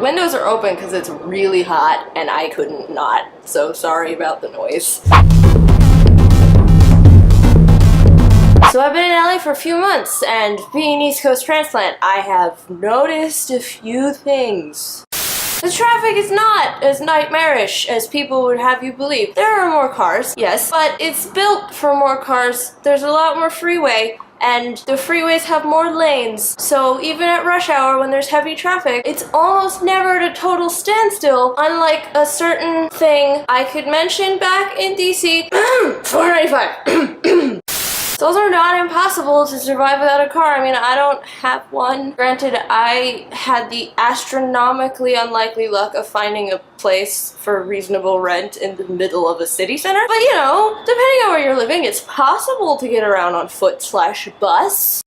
windows are open because it's really hot and I couldn't not. So sorry about the noise. So I've been in LA for a few months, and being an East Coast transplant, I have noticed a few things. The traffic is not as nightmarish as people would have you believe. There are more cars, yes, but it's built for more cars. There's a lot more freeway, and the freeways have more lanes. So even at rush hour when there's heavy traffic, it's almost never at a total standstill, unlike a certain thing I could mention back in DC. 495. Those are not impossible to survive without a car. I mean, I don't have one. Granted, I had the astronomically unlikely luck of finding a place for reasonable rent in the middle of a city center. But you know, depending on where you're living, it's possible to get around on foot/bus.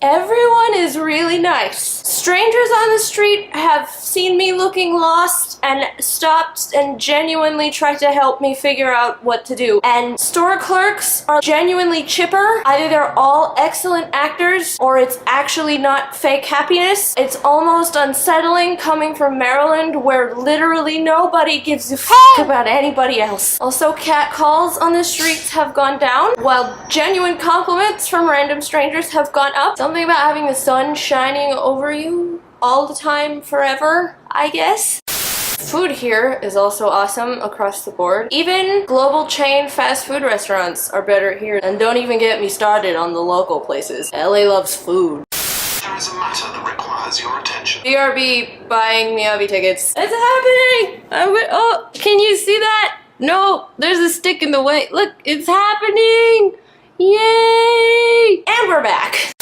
Everyone is really nice. Strangers on the street have seen me looking lost and stopped and genuinely tried to help me figure out what to do. And store clerks are genuinely chipper. Either they're all excellent actors or it's actually not fake happiness. It's almost unsettling coming from Maryland where literally nobody gives a fuck about anybody else. Also, cat calls on the streets have gone down while genuine compliments from random strangers have gone up. Something about having the sun shining over you all the time forever, I guess. Food here is also awesome across the board. Even global chain fast food restaurants are better here. And don't even get me started on the local places. LA loves food. There is a matter that requires your attention. BRB buying Miyabi tickets. It's happening! Oh, can you see that? No, there's a stick in the way. Look, it's happening! Yay! And we're back.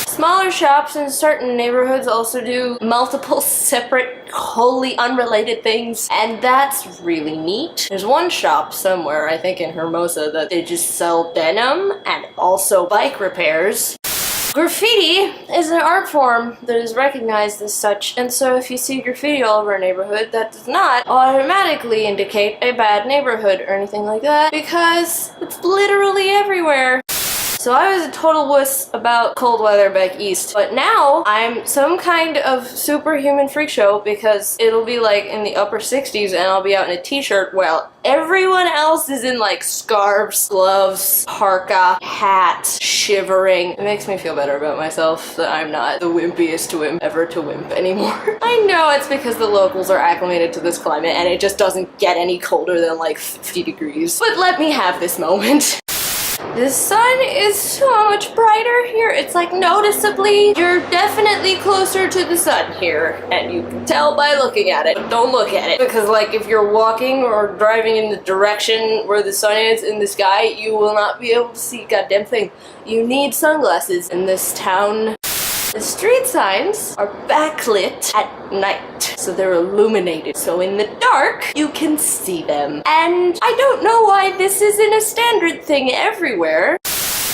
Smaller shops in certain neighborhoods also do multiple separate, wholly unrelated things, and that's really neat. There's one shop somewhere, I think in Hermosa, that they just sell denim and also bike repairs. Graffiti is an art form that is recognized as such, and so if you see graffiti all over a neighborhood, that does not automatically indicate a bad neighborhood or anything like that, because it's literally everywhere. So I was a total wuss about cold weather back east, but now I'm some kind of superhuman freak show because it'll be like in the upper 60s and I'll be out in a t-shirt while everyone else is in like scarves, gloves, parka, hat, shivering. It makes me feel better about myself that I'm not the wimpiest wimp ever to wimp anymore. I know it's because the locals are acclimated to this climate and it just doesn't get any colder than like 50 degrees. But let me have this moment. The sun is so much brighter here. It's like noticeably, you're definitely closer to the sun here. And you can tell by looking at it. But don't look at it. Because like if you're walking or driving in the direction where the sun is in the sky, you will not be able to see a goddamn thing. You need sunglasses in this town. The street signs are backlit at night, so they're illuminated. So in the dark, you can see them. And I don't know why this isn't a standard thing everywhere.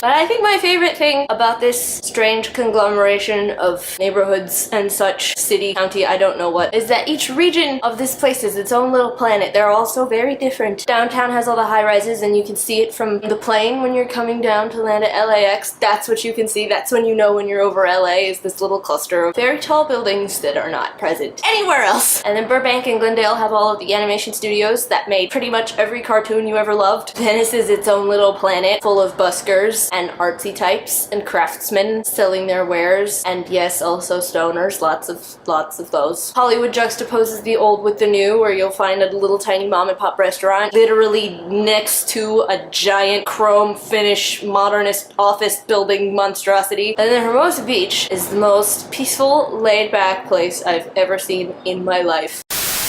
But I think my favorite thing about this strange conglomeration of neighborhoods and such, city, county, I don't know what, is that each region of this place is its own little planet. They're all so very different. Downtown has all the high-rises and you can see it from the plane when you're coming down to land at LAX. That's what you can see. That's when you know when you're over LA is this little cluster of very tall buildings that are not present anywhere else. And then Burbank and Glendale have all of the animation studios that made pretty much every cartoon you ever loved. Venice is its own little planet full of buskers and artsy types and craftsmen selling their wares, and yes, also stoners, lots of those. Hollywood juxtaposes the old with the new, where you'll find a little tiny mom and pop restaurant literally next to a giant chrome finish modernist office building monstrosity. And then Hermosa Beach is the most peaceful, laid back place I've ever seen in my life.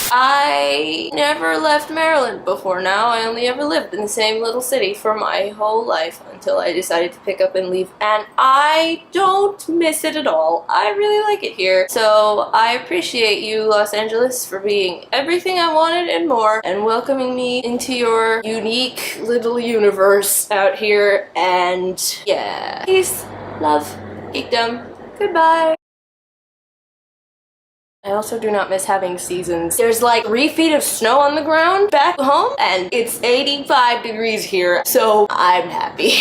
I never left Maryland before now. I only ever lived in the same little city for my whole life until I decided to pick up and leave, and I don't miss it at all. I really like it here. So I appreciate you, Los Angeles, for being everything I wanted and more, and welcoming me into your unique little universe out here, and yeah. Peace, love, geekdom, goodbye. I also do not miss having seasons. There's like 3 feet of snow on the ground back home, and it's 85 degrees here, so I'm happy.